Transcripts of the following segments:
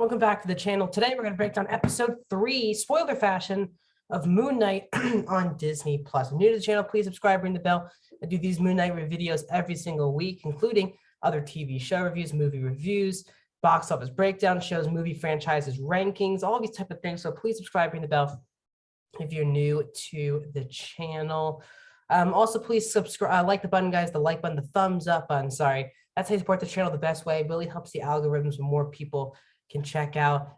Welcome back to the channel. Today we're going to break down episode 3, spoiler fashion, of Moon Knight on Disney Plus. If you're new to the channel, please subscribe, ring the bell. I do these Moon Knight videos every single week, including other TV show reviews, movie reviews, box office breakdown shows, movie franchises, rankings, all these type of things. So please subscribe, ring the bell if you're new to the channel. Also, please subscribe, like the button, guys, the like button, the thumbs up button, sorry. That's how you support the channel the best way. It really helps the algorithms when more people can check out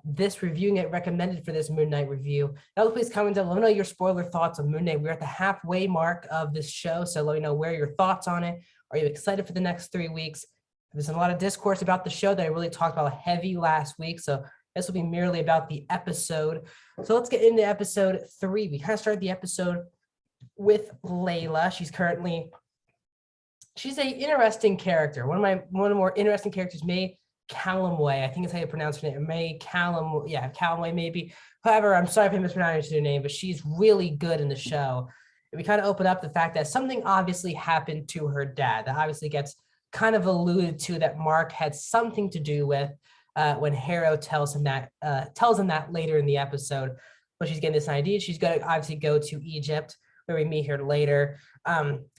this review and get recommended for this Moon Knight review. Now, please comment down, let me know your spoiler thoughts on Moon Knight. We're at the halfway mark of this show, so let me know where your thoughts on it. Are you excited for the next 3 weeks? There's a lot of discourse about the show that I really talked about heavy last week, so this will be merely about the episode. So let's get into episode 3. We kind of started the episode with Layla. She's an interesting character. One of the more interesting characters, May Calloway. I think is how you pronounce her name. May Callum, yeah, Calloway maybe. However, I'm sorry if I mispronounced her name, but she's really good in the show. And we kind of open up the fact that something obviously happened to her dad. That obviously gets kind of alluded to that Mark had something to do with when Harrow tells him that later in the episode. But she's getting this idea. She's going to obviously go to Egypt, where we meet her later.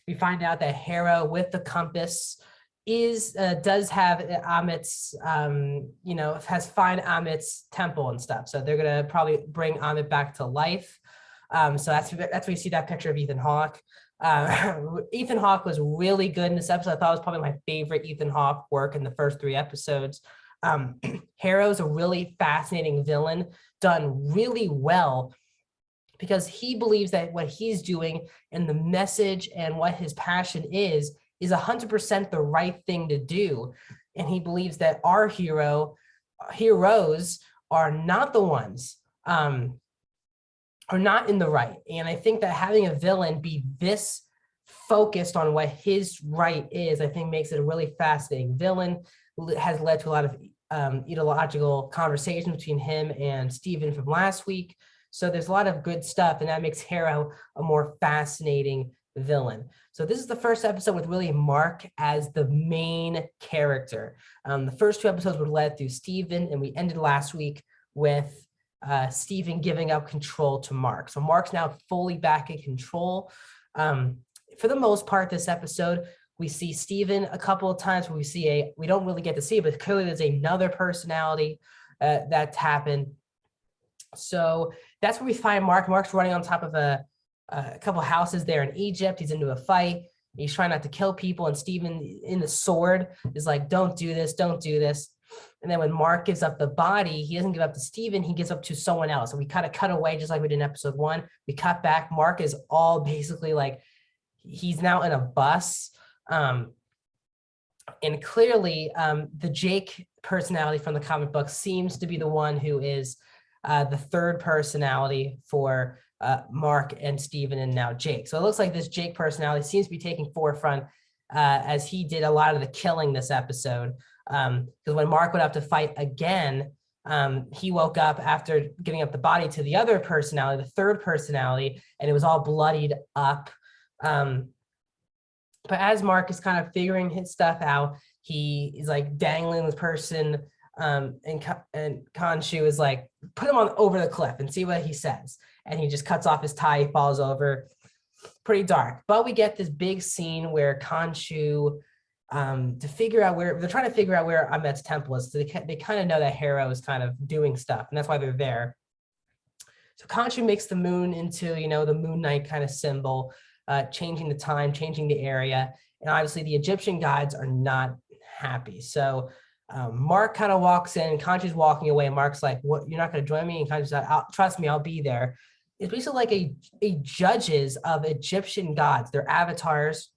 We find out that Harrow with the compass does have Amit's, has find Amit's temple and stuff. So they're gonna probably bring Amit back to life. So that's where you see that picture of Ethan Hawke. Ethan Hawke was really good in this episode. I thought it was probably my favorite Ethan Hawke work in the first 3 episodes. Harrow's a really fascinating villain, done really well, because he believes that what he's doing and the message and what his passion is 100% the right thing to do. And he believes that our heroes are not the ones, are not in the right. And I think that having a villain be this focused on what his right is, I think makes it a really fascinating villain. Has led to a lot of ideological conversations between him and Steven from last week. So there's a lot of good stuff, and that makes Harrow a more fascinating villain. So this is the first episode with really Mark as the main character. The first 2 episodes were led through Steven, and we ended last week with Steven giving up control to Mark. So Mark's now fully back in control. For the most part, this episode, we see Steven a couple of times where we don't really get to see it, but clearly there's another personality that's happened. So that's where we find Mark. Mark's running on top of a couple houses there in Egypt. He's into a fight. He's trying not to kill people. And Steven in the sword is like, don't do this, don't do this. And then when Mark gives up the body, he doesn't give up to Steven, he gives up to someone else. And we kind of cut away just like we did in episode 1. We cut back. Mark is all basically like, he's now in a bus. And clearly the Jake personality from the comic book seems to be the one who is the third personality for Mark and Steven and now Jake. So it looks like this Jake personality seems to be taking forefront as he did a lot of the killing this episode. Because when Mark went up to fight again, he woke up after giving up the body to the other personality, the third personality, and it was all bloodied up. But as Mark is kind of figuring his stuff out, he is like dangling this person, and Khonshu is like, put him on over the cliff and see what he says. And he just cuts off his tie, he falls over. Pretty dark. But we get this big scene where Khonshu, to figure out where, they're trying to figure out where Amit's temple is. So they kind of know that Harrow is kind of doing stuff, and that's why they're there. So Khonshu makes the moon into, the Moon Knight kind of symbol, changing the time, changing the area. And obviously the Egyptian gods are not happy. So Mark kind of walks in, Khonshu's walking away. Mark's like, "What? You're not going to join me?" And Khonshu's like, "Trust me, I'll be there." It's basically like a judges of Egyptian gods, their avatars.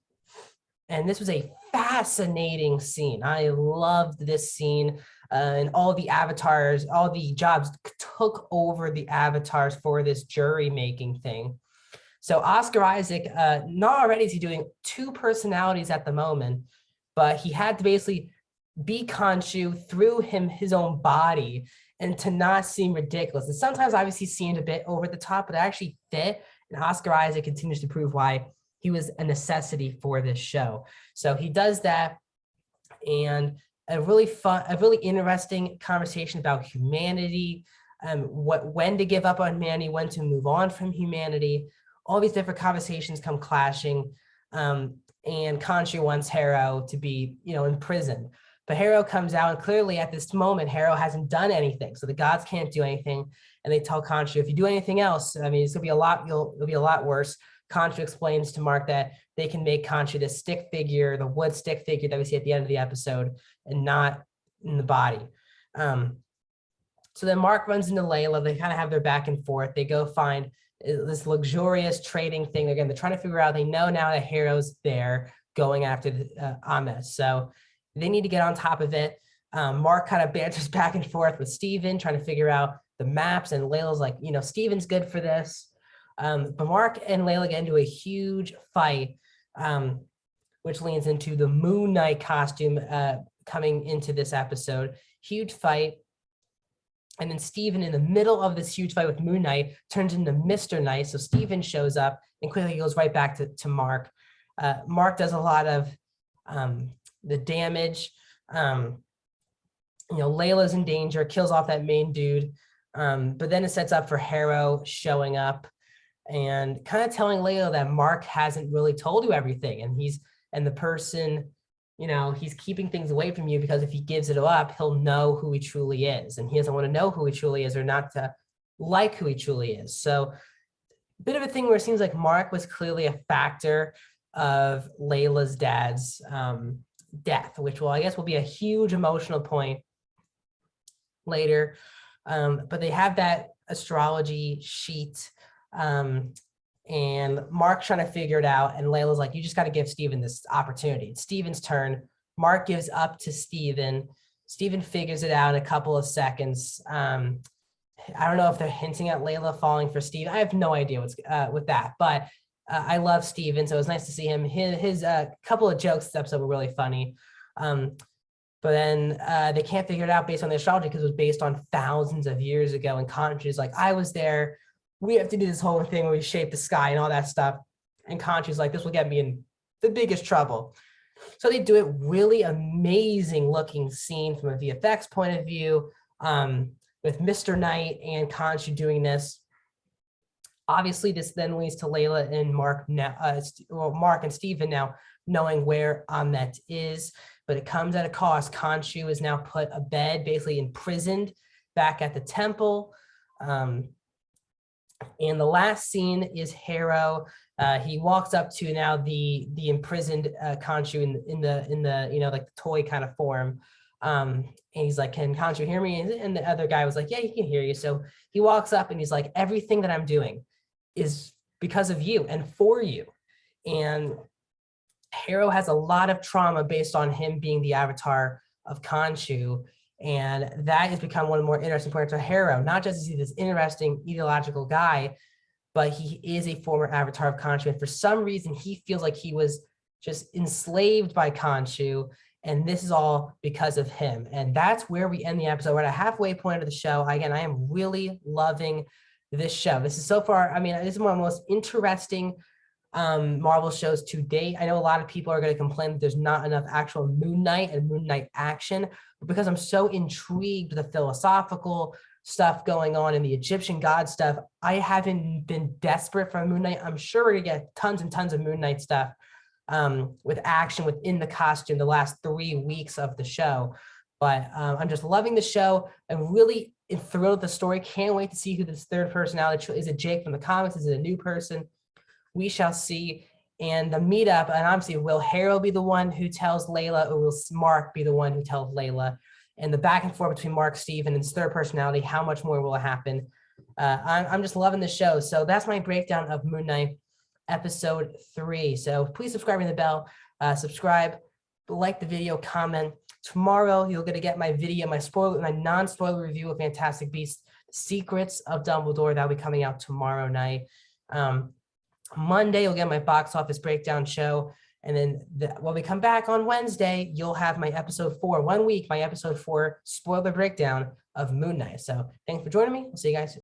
And this was a fascinating scene. I loved this scene, and all the avatars, all the jobs took over the avatars for this jury making thing. So Oscar Isaac, not already is he doing 2 personalities at the moment, but he had to basically be Khonshu through his own body, and to not seem ridiculous. And sometimes obviously seemed a bit over the top, but it actually fit. And Oscar Isaac continues to prove why he was a necessity for this show. So he does that, and a really fun, a really interesting conversation about humanity, when to give up on humanity, when to move on from humanity. All these different conversations come clashing. And Khonshu wants Harrow to be, imprisoned. But Harrow comes out, and clearly at this moment, Harrow hasn't done anything. So the gods can't do anything. And they tell Khonshu, if you do anything else, I mean, it's gonna be a lot, it'll be a lot worse. Khonshu explains to Mark that they can make Khonshu this stick figure, the wood stick figure that we see at the end of the episode, and not in the body. So then Mark runs into Layla. They kind of have their back and forth. They go find this luxurious trading thing. Again, they're trying to figure out, they know now that Harrow's there going after Ames. So they need to get on top of it. Mark kind of banters back and forth with Steven, trying to figure out the maps. And Layla's like, Steven's good for this. But Mark and Layla get into a huge fight, which leads into the Moon Knight costume coming into this episode. Huge fight. And then Steven, in the middle of this huge fight with Moon Knight, turns into Mr. Knight. So Steven shows up and quickly goes right back to Mark. Mark does a lot of the damage. Layla's in danger, kills off that main dude. But then it sets up for Harrow showing up and kind of telling Layla that Mark hasn't really told you everything. And the person, he's keeping things away from you because if he gives it up, he'll know who he truly is. And he doesn't want to know who he truly is, or not to like who he truly is. So a bit of a thing where it seems like Mark was clearly a factor of Layla's dad's death, which I guess will be a huge emotional point later. But they have that astrology sheet, and Mark's trying to figure it out, and Layla's like, you just got to give Steven this opportunity. It's Steven's turn. Mark gives up to Steven. Steven figures it out in a couple of seconds. I don't know if they're hinting at Layla falling for Steven. I have no idea what's with that, but I love Steven, so it was nice to see him. His couple of jokes this episode were really funny. But then they can't figure it out based on the astrology because it was based on thousands of years ago, and Khonshu's like, I was there. We have to do this whole thing where we shape the sky and all that stuff. And Khonshu's like, this will get me in the biggest trouble. So they do it, really amazing looking scene from a VFX point of view, with Mr. Knight and Khonshu doing this. Obviously, this then leads to Layla and Mark and Steven now knowing where Amet is, but it comes at a cost. Khonshu is now put a bed, basically imprisoned back at the temple. And the last scene is Harrow. He walks up to now the imprisoned Khonshu in the like the toy kind of form. And he's like, can Khonshu hear me? And the other guy was like, yeah, he can hear you. So he walks up and he's like, everything that I'm doing is because of you and for you. And Harrow has a lot of trauma based on him being the avatar of Khonshu. And that has become one of the more interesting points of Harrow. Not just is he this interesting ideological guy, but he is a former avatar of Khonshu. And for some reason, he feels like he was just enslaved by Khonshu. And this is all because of him. And that's where we end the episode. We're at a halfway point of the show. Again, I am really loving this show. This is so far, I mean, this is one of the most interesting Marvel shows to date. I know a lot of people are going to complain that there's not enough actual Moon Knight and Moon Knight action, but because I'm so intrigued with the philosophical stuff going on and the Egyptian god stuff, I haven't been desperate for Moon Knight. I'm sure we're going to get tons and tons of Moon Knight stuff with action within the costume the last 3 weeks of the show. But I'm just loving the show. I'm really thrilled with the story. Can't wait to see who this third personality is. It Jake from the comics? Is it a new person? We shall see. And the meetup, and obviously, will Harrow be the one who tells Layla, or will Mark be the one who tells Layla? And the back and forth between Mark, Steven, and his third personality, how much more will happen? I'm just loving the show. So that's my breakdown of Moon Knight episode 3. So please subscribe, ring the bell, subscribe, like the video, comment. Tomorrow, you're going to get my video, my non-spoiler review of Fantastic Beasts, Secrets of Dumbledore. That'll be coming out tomorrow night. Monday, you'll get my box office breakdown show. And then when we come back on Wednesday, you'll have my episode 4, 1 week, my episode 4 spoiler breakdown of Moon Knight. So thanks for joining me. We'll see you guys soon.